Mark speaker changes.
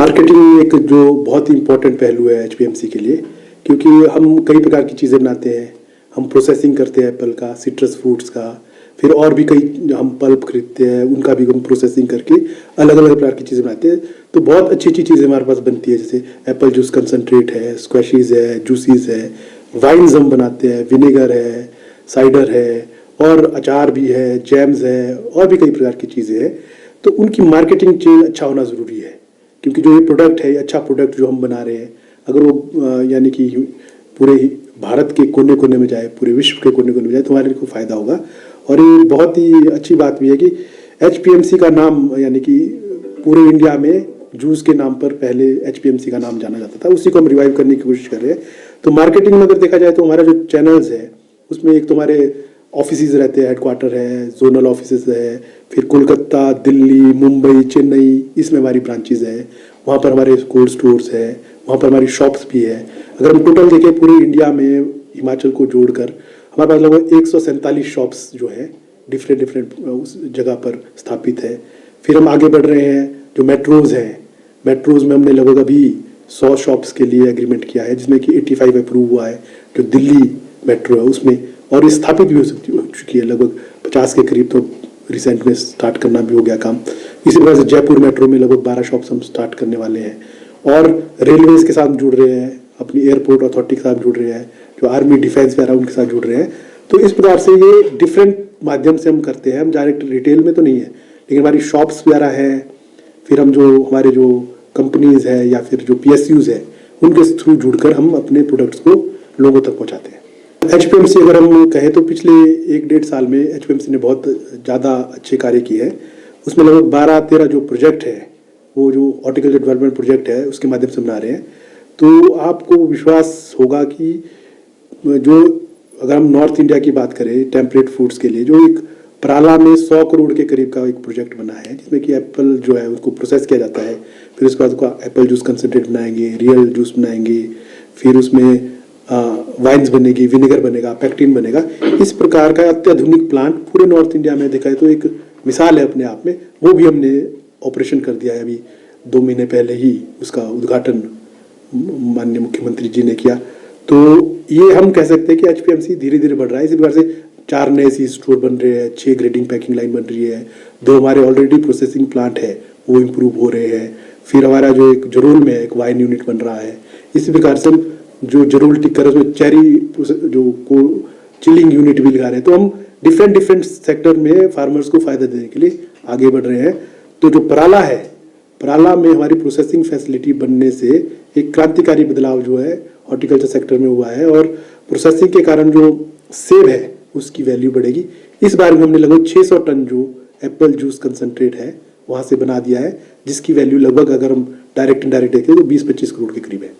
Speaker 1: Marketing एक जो बहुत ही इम्पोर्टेंट पहलू है एचपीएमसी के लिए, क्योंकि हम कई प्रकार की चीज़ें बनाते हैं। हम प्रोसेसिंग करते हैं एप्पल का, सिट्रस फ्रूट्स का, फिर और भी कई हम पल्प खरीदते हैं, उनका भी हम प्रोसेसिंग करके अलग अलग प्रकार की चीज़ें बनाते हैं। तो बहुत अच्छी अच्छी चीज़ें हमारे पास बनती है, जैसे एप्पल जूस कंसनट्रेट है, स्क्वैशीज़ है, जूसीज़ है, वाइन्स हम बनाते हैं, विनेगर है, साइडर है, और अचार भी है, जैम्स है, और भी कई प्रकार की चीज़ें हैं। तो उनकी मार्केटिंग चेन अच्छा होना ज़रूरी है, क्योंकि जो ये प्रोडक्ट है, ये अच्छा प्रोडक्ट जो हम बना रहे हैं, अगर वो यानी कि पूरे भारत के कोने कोने में जाए, पूरे विश्व के कोने कोने में जाए, तो हमारे को फ़ायदा होगा। और ये बहुत ही अच्छी बात भी है कि एचपीएमसी का नाम, यानी कि पूरे इंडिया में जूस के नाम पर पहले एचपीएमसी का नाम जाना जाता था, उसी को हम रिवाइव करने की कोशिश कर रहे हैं। तो मार्केटिंग में अगर देखा जाए तो हमारा जो चैनल्स है, उसमें एक तो हमारे ऑफिसेज रहते हैं, हेडक्वार्टर है, जोनल ऑफिसेज है, फिर कोलकाता, दिल्ली, मुंबई, चेन्नई, इसमें हमारी ब्रांचेज है। वहाँ पर हमारे कोल्ड स्टोर्स है, वहाँ पर हमारी शॉप्स भी है। अगर हम टोटल देखें पूरे इंडिया में, हिमाचल को जोड़कर, हमारे पास लगभग 147 शॉप्स जो है डिफरेंट उस जगह पर स्थापित है। फिर हम आगे बढ़ रहे हैं, जो मेट्रोज़ हैं, मेट्रोज़ में हमने लगभग अभी 100 शॉप्स के लिए एग्रीमेंट किया है, जिसमें कि 85 अप्रूव हुआ है। जो दिल्ली मेट्रो है उसमें, और स्थापित भी हो चुकी है लगभग 50 के करीब, तो रिसेंट में स्टार्ट करना भी हो गया काम। इसी तरह से जयपुर मेट्रो में लगभग 12 शॉप्स हम स्टार्ट करने वाले हैं, और रेलवेज़ के साथ जुड़ रहे हैं, अपनी एयरपोर्ट अथॉरिटी के साथ जुड़ रहे हैं, जो आर्मी डिफेंस वगैरह उनके साथ जुड़ रहे हैं। तो इस प्रकार से ये डिफरेंट माध्यम से हम करते हैं। हम डायरेक्ट रिटेल में तो नहीं है, लेकिन हमारी शॉप्स वगैरह हैं, फिर हम जो हमारे जो कंपनीज़ है या फिर जो पीएसयूज़ है, उनके थ्रू जुड़कर हम अपने प्रोडक्ट्स को लोगों तक पहुंचाते हैं। एचपीएमसी अगर हम कहें तो पिछले 1-1.5 साल में एचपीएमसी ने बहुत ज़्यादा अच्छे कार्य किए हैं। उसमें लगभग 12-13 जो प्रोजेक्ट है, वो जो हॉर्टिकल्चर डेवलपमेंट प्रोजेक्ट है, उसके माध्यम से बना रहे हैं। तो आपको विश्वास होगा कि जो अगर हम नॉर्थ इंडिया की बात करें टेम्परेट फूड्स के लिए, जो एक पराला में 100 करोड़ के करीब का एक प्रोजेक्ट बना है, जिसमें कि एप्पल जो है उसको प्रोसेस किया जाता है, फिर उसके बाद उसका एप्पल जूस कंसनट्रेट बनाएंगे, रियल जूस बनाएंगे, फिर उसमें वाइन्स बनेगी, विनेगर बनेगा, पैक्टिन बनेगा। इस प्रकार का अत्याधुनिक प्लांट पूरे नॉर्थ इंडिया में देखा है तो एक मिसाल है अपने आप में। वो भी हमने ऑपरेशन कर दिया है, अभी 2 महीने पहले ही उसका उद्घाटन माननीय मुख्यमंत्री जी ने किया। तो ये हम कह सकते हैं कि एचपीएमसी धीरे धीरे बढ़ रहा है। इसी प्रकार से 4 नए सी स्टोर बन रहे हैं, 6 ग्रेडिंग पैकिंग लाइन बन रही है, 2 हमारे ऑलरेडी प्रोसेसिंग प्लांट है वो इम्प्रूव हो रहे हैं, फिर हमारा जो एक जरोल में एक वाइन यूनिट बन रहा है। इसी प्रकार से जो जरोल टिक्कर है उसमें चेरी जो को चिलिंग यूनिट भी लगा रहे हैं। तो हम डिफरेंट सेक्टर में फार्मर्स को फायदा देने के लिए आगे बढ़ रहे हैं। तो जो पराला है, पराला में हमारी प्रोसेसिंग फैसिलिटी बनने से एक क्रांतिकारी बदलाव जो है हॉर्टिकल्चर सेक्टर में हुआ है, और प्रोसेसिंग के कारण जो सेब है उसकी वैल्यू बढ़ेगी। इस बार में हमने लगभग 600 टन जो एप्पल जूस कंसनट्रेट है वहाँ से बना दिया है, जिसकी वैल्यू लगभग अगर हम डायरेक्ट इनडायरेक्ट देखें तो 20-25 करोड़ के करीब है।